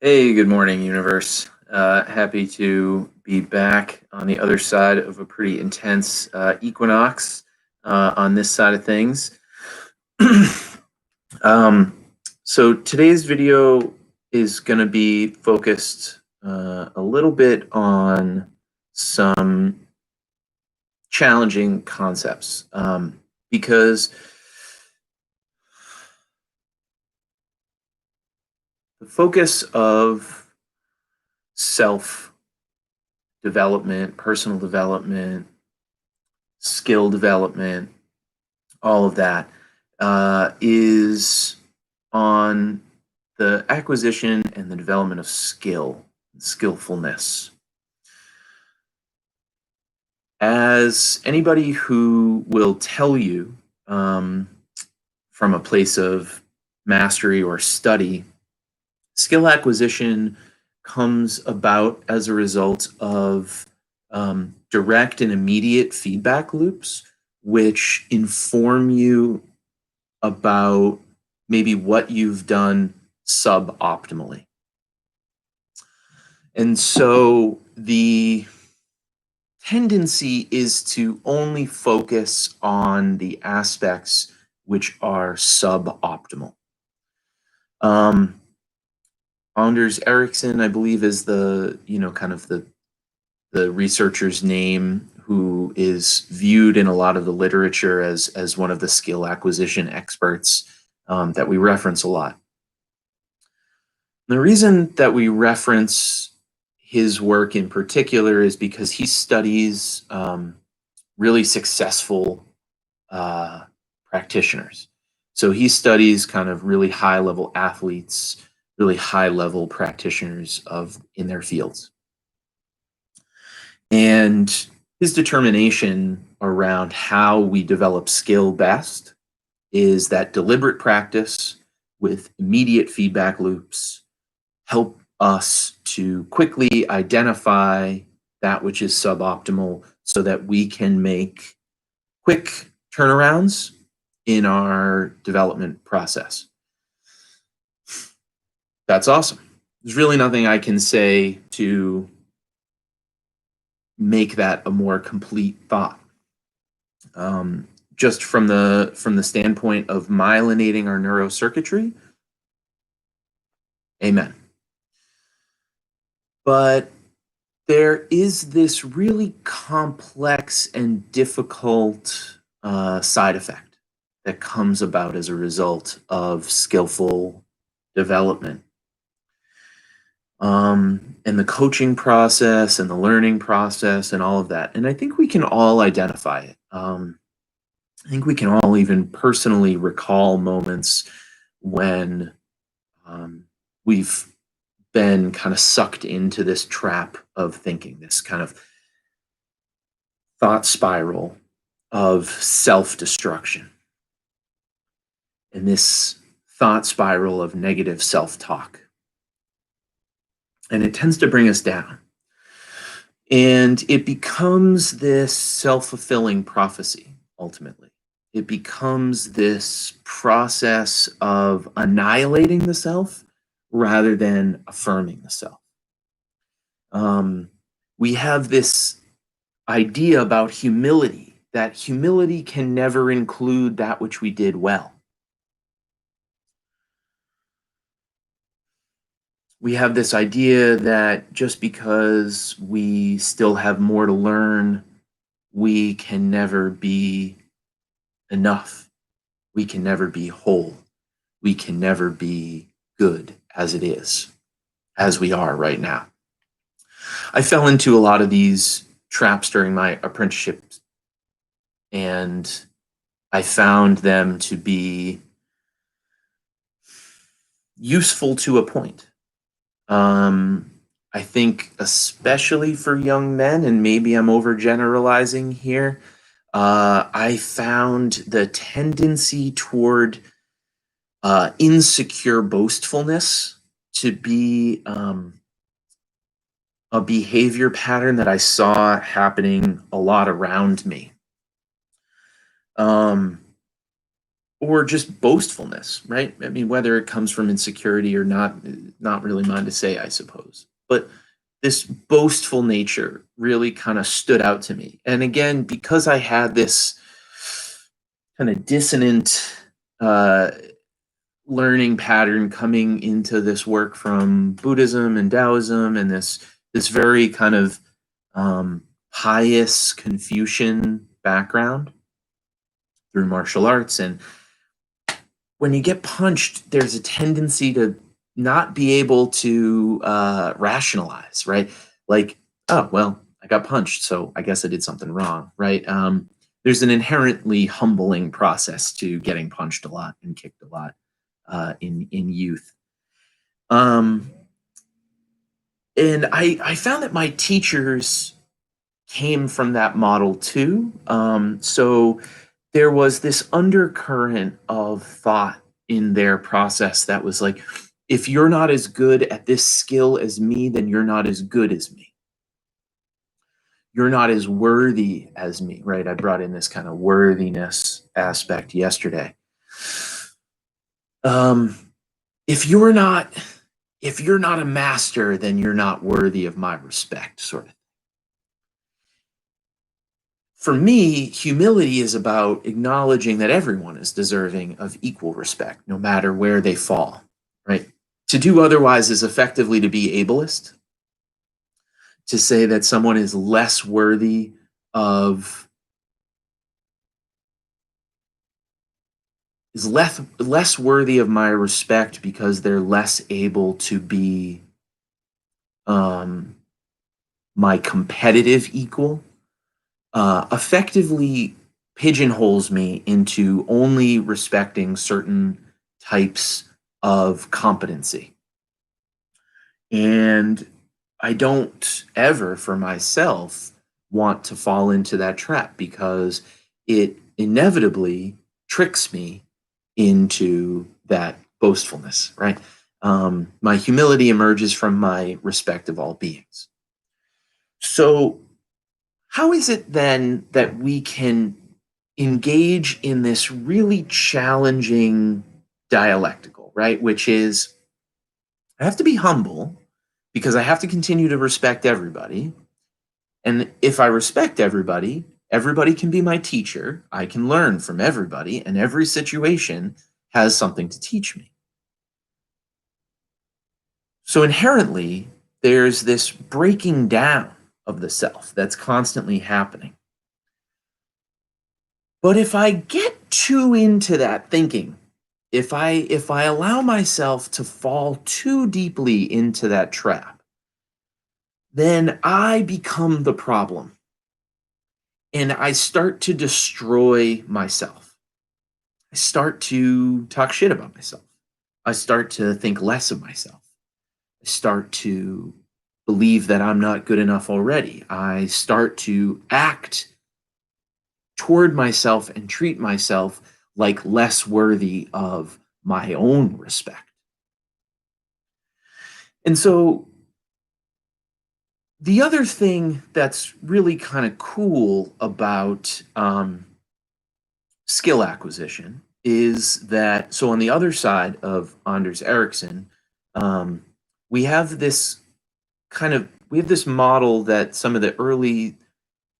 Hey, good morning, universe. Happy to be back on the other side of a pretty intense equinox on this side of things. um, so today's video is going to be focused a little bit on some challenging concepts because the focus of self development, personal development, skill development, all of that is on the acquisition and the development of skillfulness. As anybody who will tell you from a place of mastery or study, skill acquisition comes about as a result of direct and immediate feedback loops, which inform you about maybe what you've done suboptimally. And so the tendency is to only focus on the aspects which are suboptimal. Anders Ericsson, I believe, is the kind of the researcher's name who is viewed in a lot of the literature as one of the skill acquisition experts that we reference a lot. The reason that we reference his work in particular is because he studies really successful practitioners. So he studies kind of really high level athletes, really high level practitioners in their fields. And his determination around how we develop skill best is that deliberate practice with immediate feedback loops help us to quickly identify that which is suboptimal so that we can make quick turnarounds in our development process. That's awesome. There's really nothing I can say to make that a more complete thought. Just from the standpoint of myelinating our neurocircuitry, amen. But there is this really complex and difficult side effect that comes about as a result of skillful development. And the coaching process and the learning process and all of that. And I think we can all identify it. I think we can all even personally recall moments when we've been kind of sucked into this trap of thinking, this kind of thought spiral of self-destruction, and this thought spiral of negative self-talk. And it tends to bring us down. And it becomes this self-fulfilling prophecy, ultimately. It becomes this process of annihilating the self rather than affirming the self. We have this idea about humility, that humility can never include that which we did well. We have this idea that just because we still have more to learn, we can never be enough. We can never be whole. We can never be good as it is, as we are right now. I fell into a lot of these traps during my apprenticeship, and I found them to be useful to a point. I think especially for young men, and maybe I'm overgeneralizing here, I found the tendency toward insecure boastfulness to be a behavior pattern that I saw happening a lot around me. or just boastfulness, right? I mean, whether it comes from insecurity or not, not really mine to say, I suppose. But this boastful nature really kind of stood out to me. And again, because I had this kind of dissonant uh, learning pattern coming into this work from Buddhism and Taoism, and this very kind of pious Confucian background through martial arts. And when you get punched, there's a tendency to not be able to rationalize, right? Like, oh, well, I got punched, so I guess I did something wrong, right? There's an inherently humbling process to getting punched a lot and kicked a lot in youth. Um, and I found that my teachers came from that model too. So there was this undercurrent of thought in their process that was like, if you're not as good at this skill as me, then you're not as good as me. You're not as worthy as me, right? I brought in this kind of worthiness aspect yesterday. Um, if you're not if you're not a master, then you're not worthy of my respect, sort of. For me, humility is about acknowledging that everyone is deserving of equal respect, no matter where they fall, right? To do otherwise is effectively to be ableist, to say that someone is less worthy of less worthy of my respect because they're less able to be um, my competitive equal, effectively pigeonholes me into only respecting certain types of competency. And I don't ever, for myself, want to fall into that trap because it inevitably tricks me into that boastfulness, right? My humility emerges from my respect of all beings. So, how is it then that we can engage in this really challenging dialectical, right? Which is, I have to be humble because I have to continue to respect everybody. And if I respect everybody, everybody can be my teacher. I can learn from everybody, and every situation has something to teach me. So inherently, there's this breaking down of the self that's constantly happening. But if I get too into that thinking, if I allow myself to fall too deeply into that trap, then I become the problem and I start to destroy myself. I start to talk shit about myself. I start to think less of myself. I start to believe that I'm not good enough already. I start to act toward myself and treat myself like less worthy of my own respect. And so the other thing that's really kind of cool about skill acquisition is that, so on the other side of Anders Ericsson, um, we have this we have this model that some of the early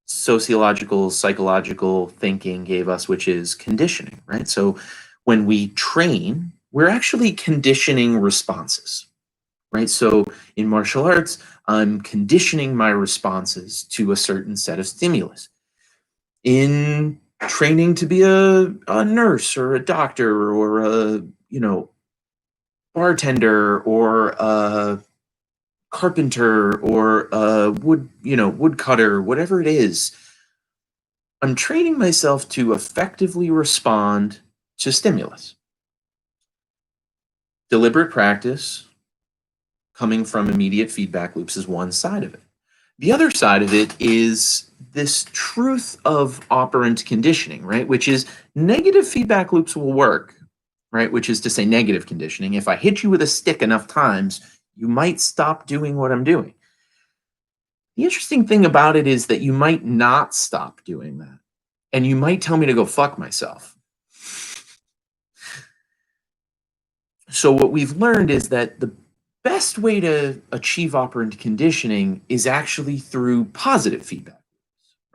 sociological, psychological thinking gave us, which is conditioning, right? So when we train, we're actually conditioning responses, right? So in martial arts, I'm conditioning my responses to a certain set of stimulus. In training to be a nurse or a doctor or a, bartender or a carpenter or a woodcutter, whatever it is, I'm training myself to effectively respond to stimulus. Deliberate practice coming from immediate feedback loops is one side of it. The other side of it is this truth of operant conditioning, right? Which is negative feedback loops will work, right? Which is to say, negative conditioning. If I hit you with a stick enough times, you might stop doing what I'm doing. The interesting thing about it is that you might not stop doing that. And you might tell me to go fuck myself. So what we've learned is that the best way to achieve operant conditioning is actually through positive feedback,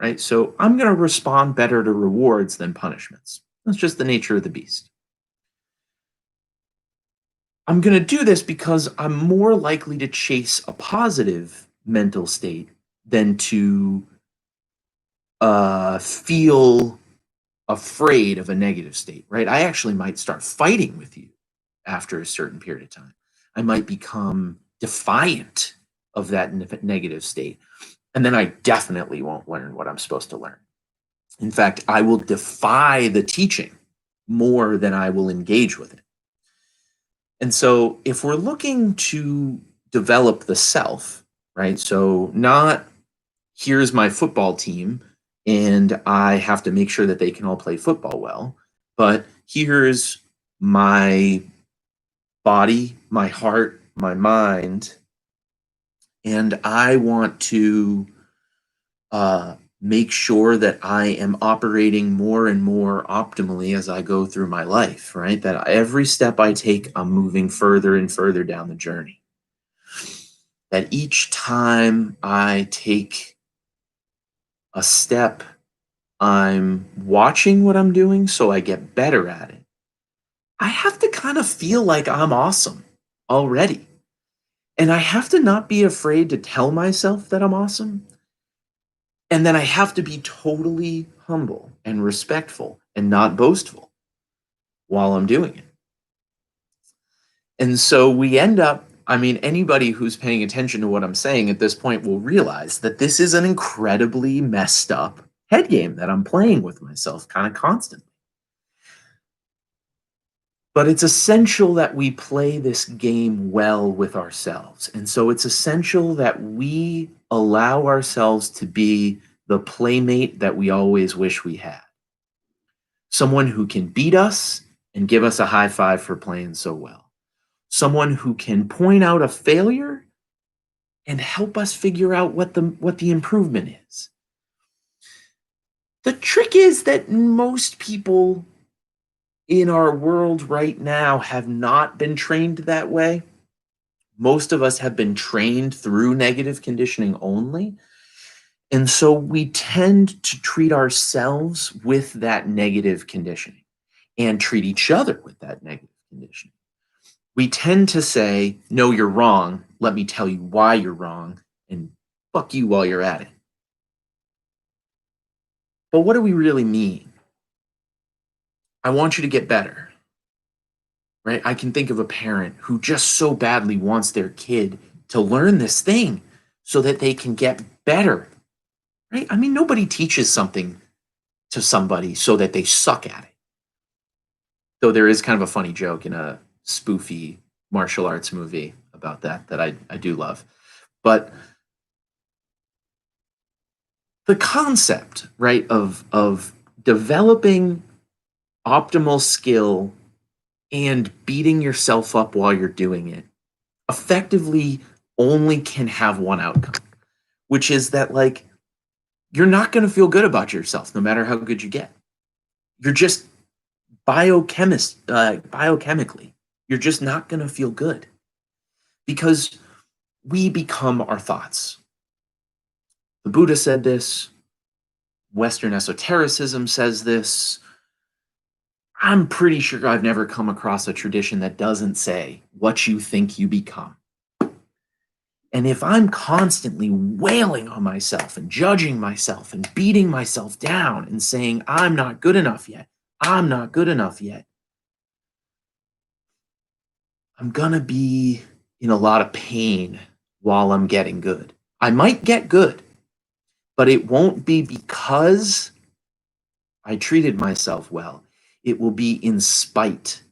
right? So I'm going to respond better to rewards than punishments. That's just the nature of the beast. I'm going to do this because I'm more likely to chase a positive mental state than to feel afraid of a negative state, right? I actually might start fighting with you after a certain period of time. I might become defiant of that negative state. And then I definitely won't learn what I'm supposed to learn. In fact, I will defy the teaching more than I will engage with it. And so if we're looking to develop the self, right? So not here's my football team and I have to make sure that they can all play football well, but here's my body, my heart, my mind, and I want to make sure that I am operating more and more optimally as I go through my life, right? That every step I take, I'm moving further and further down the journey. That each time I take a step, I'm watching what I'm doing so I get better at it. I have to kind of feel like I'm awesome already. And I have to not be afraid to tell myself that I'm awesome. And then I have to be totally humble and respectful and not boastful while I'm doing it. And so we end up, I mean, anybody who's paying attention to what I'm saying at this point will realize that this is an incredibly messed up head game that I'm playing with myself kind of constantly. But it's essential that we play this game well with ourselves. And so it's essential that we allow ourselves to be the playmate that we always wish we had. Someone who can beat us and give us a high five for playing so well. Someone who can point out a failure and help us figure out what the improvement is. The trick is that most people in our world right now have not been trained that way. Most of us have been trained through negative conditioning only. And so we tend to treat ourselves with that negative conditioning and treat each other with that negative conditioning. We tend to say, no, you're wrong. Let me tell you why you're wrong and fuck you while you're at it. But what do we really mean? I want you to get better, right? I can think of a parent who just so badly wants their kid to learn this thing so that they can get better, right? I mean, nobody teaches something to somebody so that they suck at it. Though there is kind of a funny joke in a spoofy martial arts movie about that I do love. But the concept, right, of developing optimal skill and beating yourself up while you're doing it effectively only can have one outcome, which is that like you're not going to feel good about yourself no matter how good you get. You're just biochemically, you're just not going to feel good because we become our thoughts. The Buddha said this, Western esotericism says this. I'm pretty sure I've never come across a tradition that doesn't say what you think you become. And if I'm constantly wailing on myself and judging myself and beating myself down and saying, I'm not good enough yet, I'm not good enough yet, I'm gonna be in a lot of pain while I'm getting good. I might get good, but it won't be because I treated myself well. It will be in spite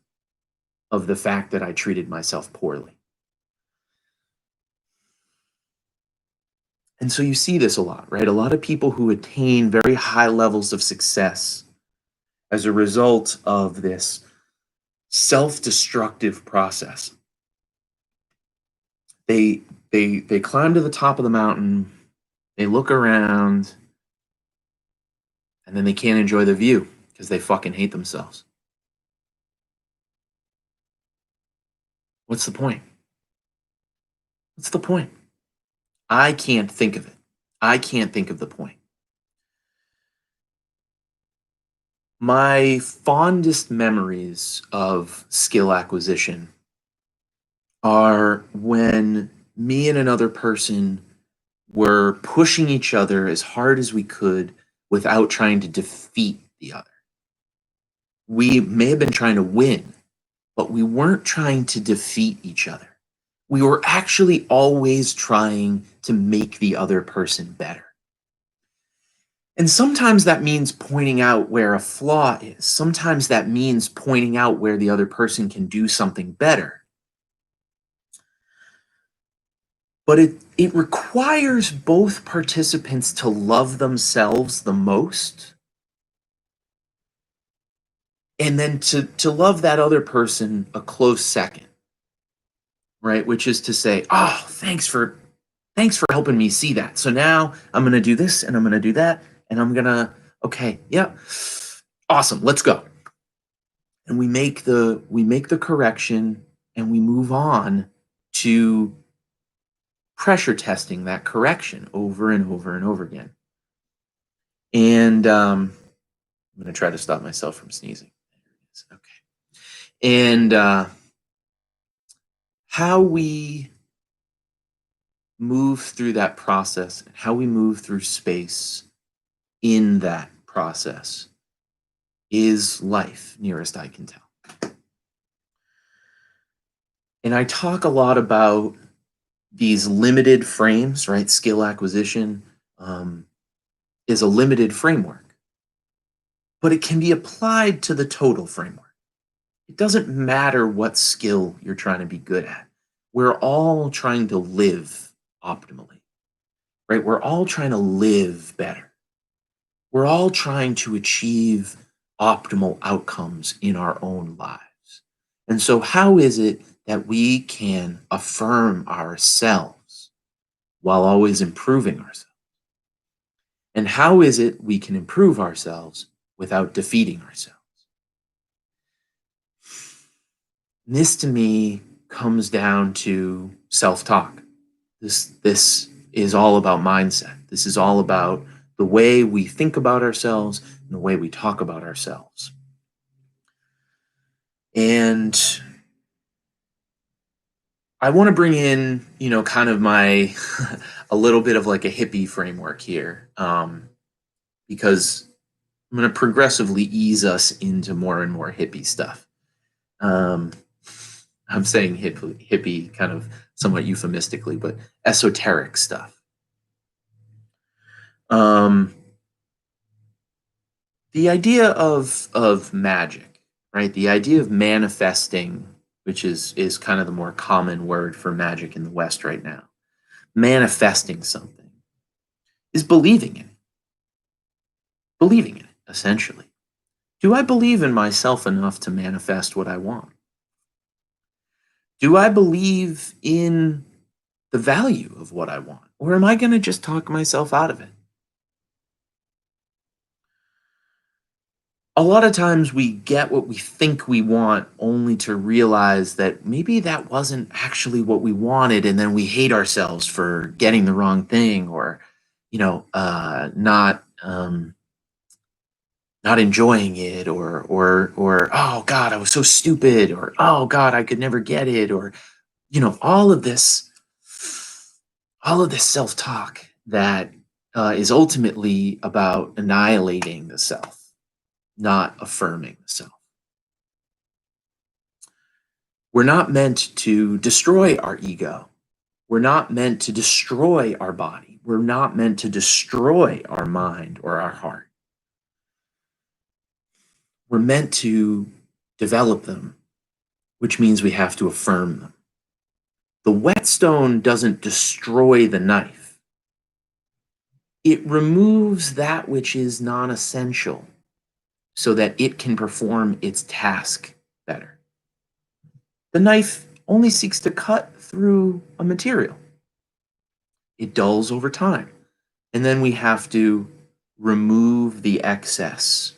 of the fact that I treated myself poorly. And so you see this a lot, right? A lot of people who attain very high levels of success as a result of this self-destructive process. They climb to the top of the mountain, they look around, and then they can't enjoy the view because they fucking hate themselves. What's the point? What's the point? I can't think of it. I can't think of the point. My fondest memories of skill acquisition are when me and another person were pushing each other as hard as we could without trying to defeat the other. We may have been trying to win, but we weren't trying to defeat each other. We were actually always trying to make the other person better. And sometimes that means pointing out where a flaw is. Sometimes that means pointing out where the other person can do something better. But it requires both participants to love themselves the most and then to love that other person a close second, right? Which is to say, oh, thanks for helping me see that. So now I'm gonna do this and I'm gonna do that, and I'm gonna, okay, yeah. Awesome, let's go. And we make the correction and we move on to pressure testing that correction over and over and over again. And I'm going to try to stop myself from sneezing. There it is. Okay. And how we move through that process, and how we move through space in that process is life, nearest I can tell. And I talk a lot about these limited frames, right? Skill acquisition um, is a limited framework, but it can be applied to the total framework. It doesn't matter what skill you're trying to be good at. We're all trying to live optimally, right? We're all trying to live better. We're all trying to achieve optimal outcomes in our own lives. And so, how is it that we can affirm ourselves while always improving ourselves? And how is it we can improve ourselves without defeating ourselves? This to me comes down to self-talk. This is all about mindset. This is all about the way we think about ourselves and the way we talk about ourselves. And I want to bring in, kind of my a little bit of like a hippie framework here, because I'm going to progressively ease us into more and more hippie stuff. Um, I'm saying hippie kind of somewhat euphemistically, but esoteric stuff. Um, the idea of magic, right? The idea of manifesting, which is kind of the more common word for magic in the West right now. Manifesting something is believing in it, essentially. Do I believe in myself enough to manifest what I want? Do I believe in the value of what I want? Or am I going to just talk myself out of it? A lot of times we get what we think we want only to realize that maybe that wasn't actually what we wanted. And then we hate ourselves for getting the wrong thing or, not enjoying it or oh God, I was so stupid or oh God, I could never get it or all of this self-talk that is ultimately about annihilating the self, not affirming the self. We're not meant to destroy our ego. We're not meant to destroy our body. We're not meant to destroy our mind or our heart. We're meant to develop them, which means we have to affirm them. The whetstone doesn't destroy the knife. It removes that which is non-essential so that it can perform its task better. The knife only seeks to cut through a material. It dulls over time. And then we have to remove the excess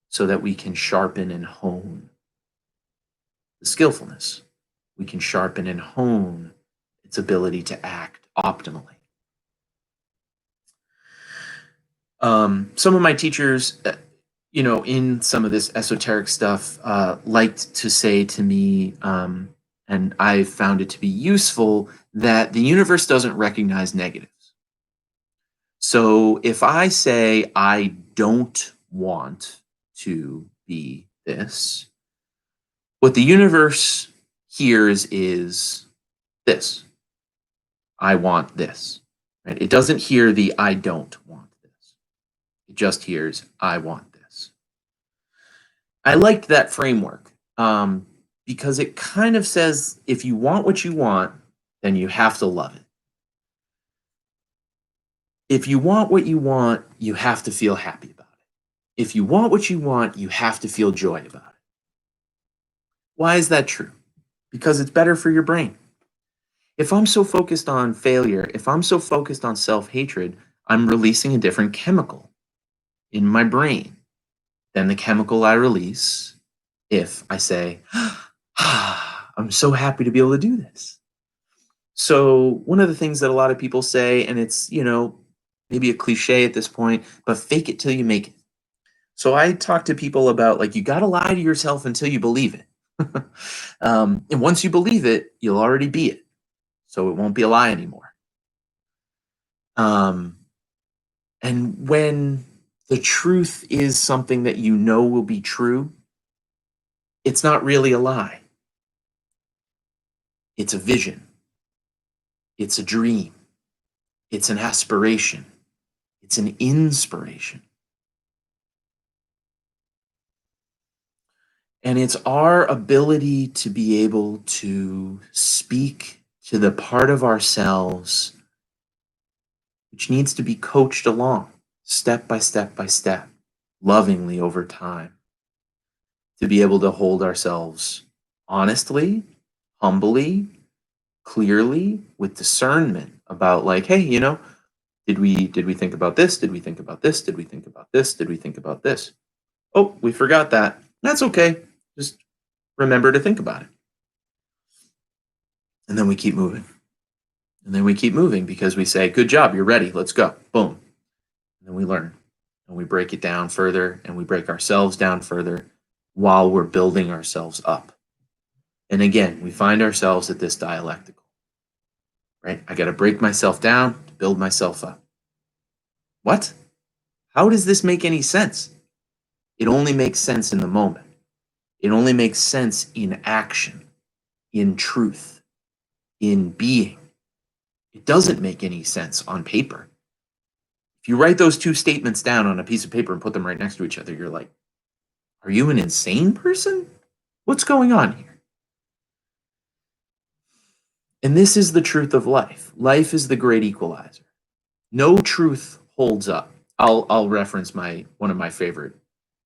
so that we can sharpen and hone the skillfulness. We can sharpen and hone its ability to act optimally. Some of my teachers, in some of this esoteric stuff, liked to say to me, and I found it to be useful, that the universe doesn't recognize negatives. So if I say I don't want to be this, what the universe hears is this. I want this. Right? It doesn't hear the I don't want this. It just hears I want this. I liked that framework because it kind of says if you want what you want, then you have to love it. If you want what you want, you have to feel happy about it. If you want what you want, you have to feel joy about it. Why is that true? Because it's better for your brain. If I'm so focused on failure, if I'm so focused on self hatred, I'm releasing a different chemical in my brain than the chemical I release if I say, I'm so happy to be able to do this. So, one of the things that a lot of people say, and it's, maybe a cliche at this point, but fake it till you make it. So, I talk to people about like, you got to lie to yourself until you believe it. And once you believe it, you'll already be it. So, it won't be a lie anymore. Um, and when the truth is something that you know will be true, it's not really a lie. It's a vision. It's a dream. It's an aspiration. It's an inspiration. And it's our ability to be able to speak to the part of ourselves which needs to be coached along step by step by step, lovingly over time, to be able to hold ourselves honestly, humbly, clearly, with discernment about like, hey, did we think about this? Did we think about this? Did we think about this? Did we think about this? Oh, we forgot that. That's okay. Just remember to think about it. And then we keep moving. And then we keep moving because we say, good job, you're ready, let's go. Boom. And then we learn and we break it down further and we break ourselves down further while we're building ourselves up. And again, we find ourselves at this dialectical, right? I got to break myself down to build myself up. What? How does this make any sense? It only makes sense in the moment. It only makes sense in action, in truth, in being. It doesn't make any sense on paper. If you write those two statements down on a piece of paper and put them right next to each other, you're like, are you an insane person? What's going on here? And this is the truth of life. Life is the great equalizer. No truth holds up. I'll reference one of my favorite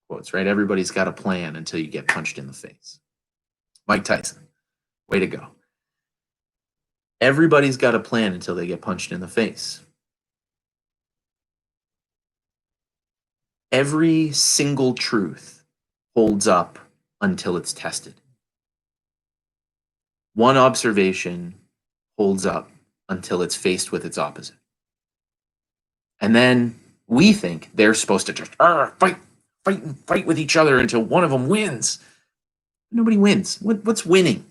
quotes, right? Everybody's got a plan until you get punched in the face. Mike Tyson, way to go. Everybody's got a plan until they get punched in the face. Every single truth holds up until it's tested. One observation holds up until it's faced with its opposite. And then we think they're supposed to just fight with each other until one of them wins. Nobody wins. What's winning?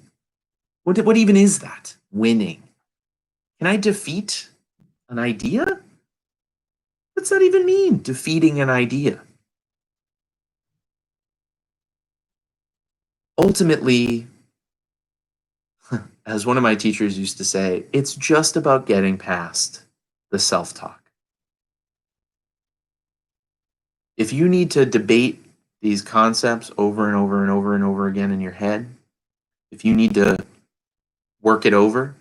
What even is that? Winning. Can I defeat an idea? What's that even mean, defeating an idea? Ultimately, as one of my teachers used to say, it's just about getting past the self-talk. If you need to debate these concepts over and over and over and over again in your head, if you need to work it over,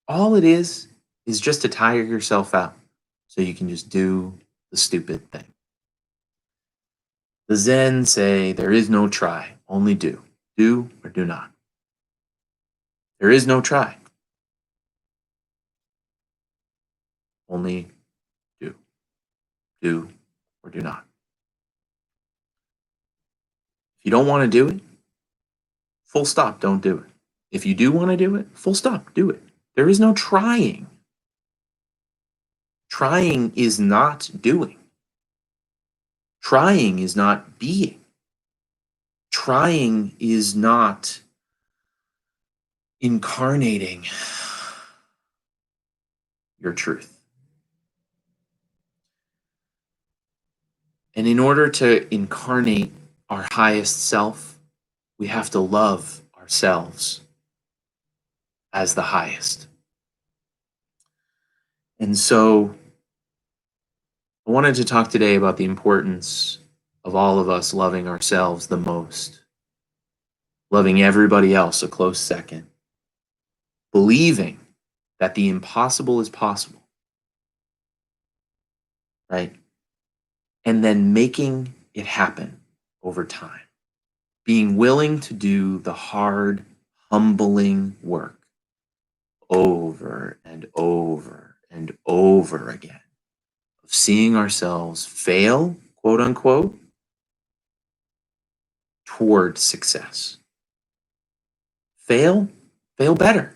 all it is just to tire yourself out so you can just do the stupid thing. The Zen say there is no try, only do. Do or do not. There is no try. Only do. Do or do not. If you don't want to do it, full stop, don't do it. If you do want to do it, full stop, do it. There is no trying. Trying is not doing. Trying is not being. Trying is not incarnating your truth. And in order to incarnate our highest self, we have to love ourselves as the highest. And so I wanted to talk today about the importance of all of us loving ourselves the most, loving everybody else a close second, believing that the impossible is possible, right? And then making it happen over time, being willing to do the hard, humbling work over and over and over again of seeing ourselves fail, quote unquote, toward success. Fail better.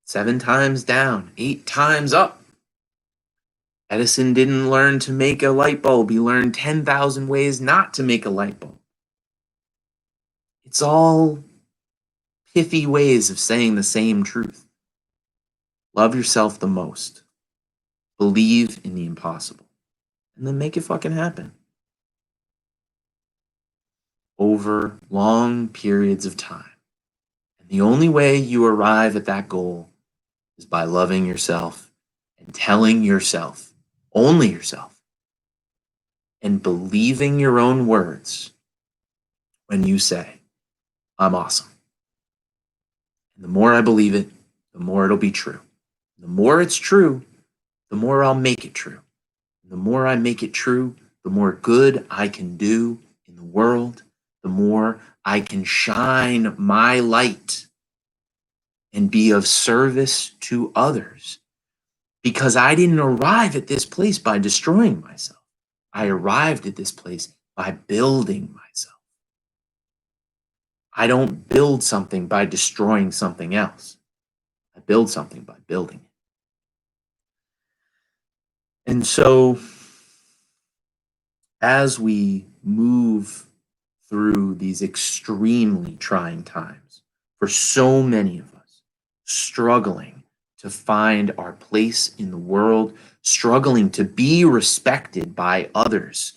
7 times down, 8 times up. Edison didn't learn to make a light bulb. He learned 10,000 ways not to make a light bulb. It's all pithy ways of saying the same truth. Love yourself the most. Believe in the impossible. And then make it fucking happen. Over long periods of time. And the only way you arrive at that goal is by loving yourself and telling yourself, only yourself, and believing your own words when you say, I'm awesome. And the more I believe it, the more it'll be true. The more it's true, the more I'll make it true. And the more I make it true, the more good I can do in the world, the more I can shine my light and be of service to others. Because I didn't arrive at this place by destroying myself. I arrived at this place by building myself. I don't build something by destroying something else. I build something by building it. And so, as we move through these extremely trying times, for so many of us, struggling to find our place in the world, struggling to be respected by others,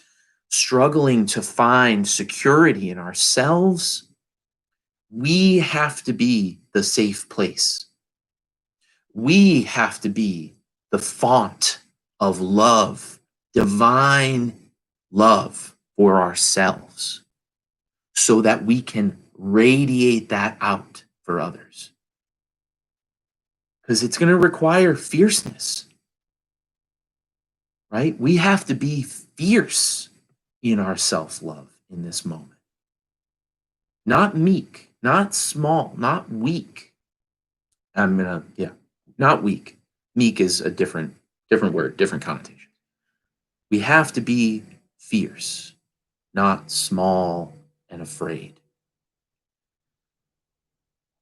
struggling to find security in ourselves, we have to be the safe place. We have to be the font of love, divine love for ourselves, so that we can radiate that out for others. Because it's going to require fierceness, right? We have to be fierce in our self-love in this moment. Not meek, not small, not weak. Not weak. Meek is a different word, different connotation. We have to be fierce, not small and afraid.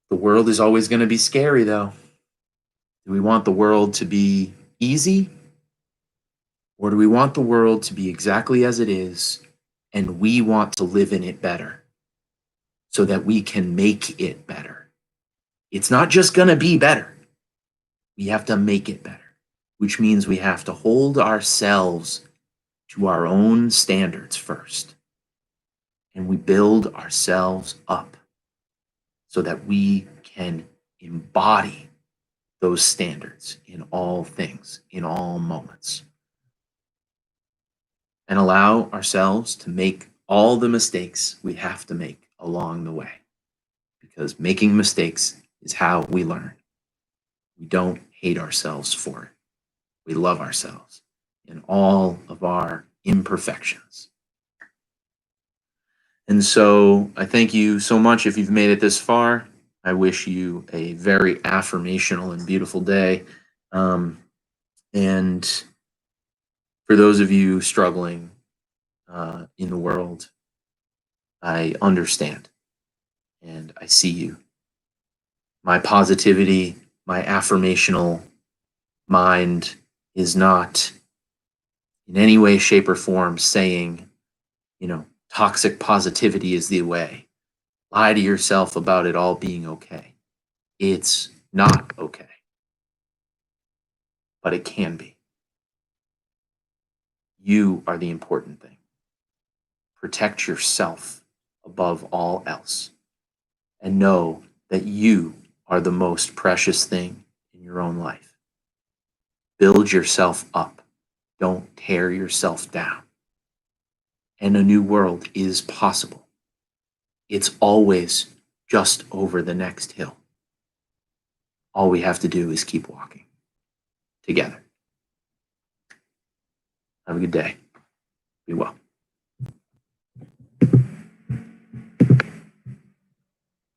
The world is always going to be scary, though. Do we want the world to be easy? Or do we want the world to be exactly as it is, and we want to live in it better so that we can make it better? It's not just going to be better. We have to make it better, which means we have to hold ourselves to our own standards first. And we build ourselves up so that we can embody those standards in all things, in all moments. And allow ourselves to make all the mistakes we have to make along the way. Because making mistakes is how we learn. We don't hate ourselves for it. We love ourselves in all of our imperfections. And so I thank you so much if you've made it this far. I wish you a very affirmational and beautiful day. And for those of you struggling in the world, I understand and I see you. My positivity, my affirmational mind is not in any way, shape, or form saying, toxic positivity is the way. Lie to yourself about it all being okay. It's not okay, but it can be. You are the important thing. Protect yourself above all else and know that you are the most precious thing in your own life. Build yourself up. Don't tear yourself down. And a new world is possible. It's always just over the next hill. All we have to do is keep walking together. Have a good day. Be well.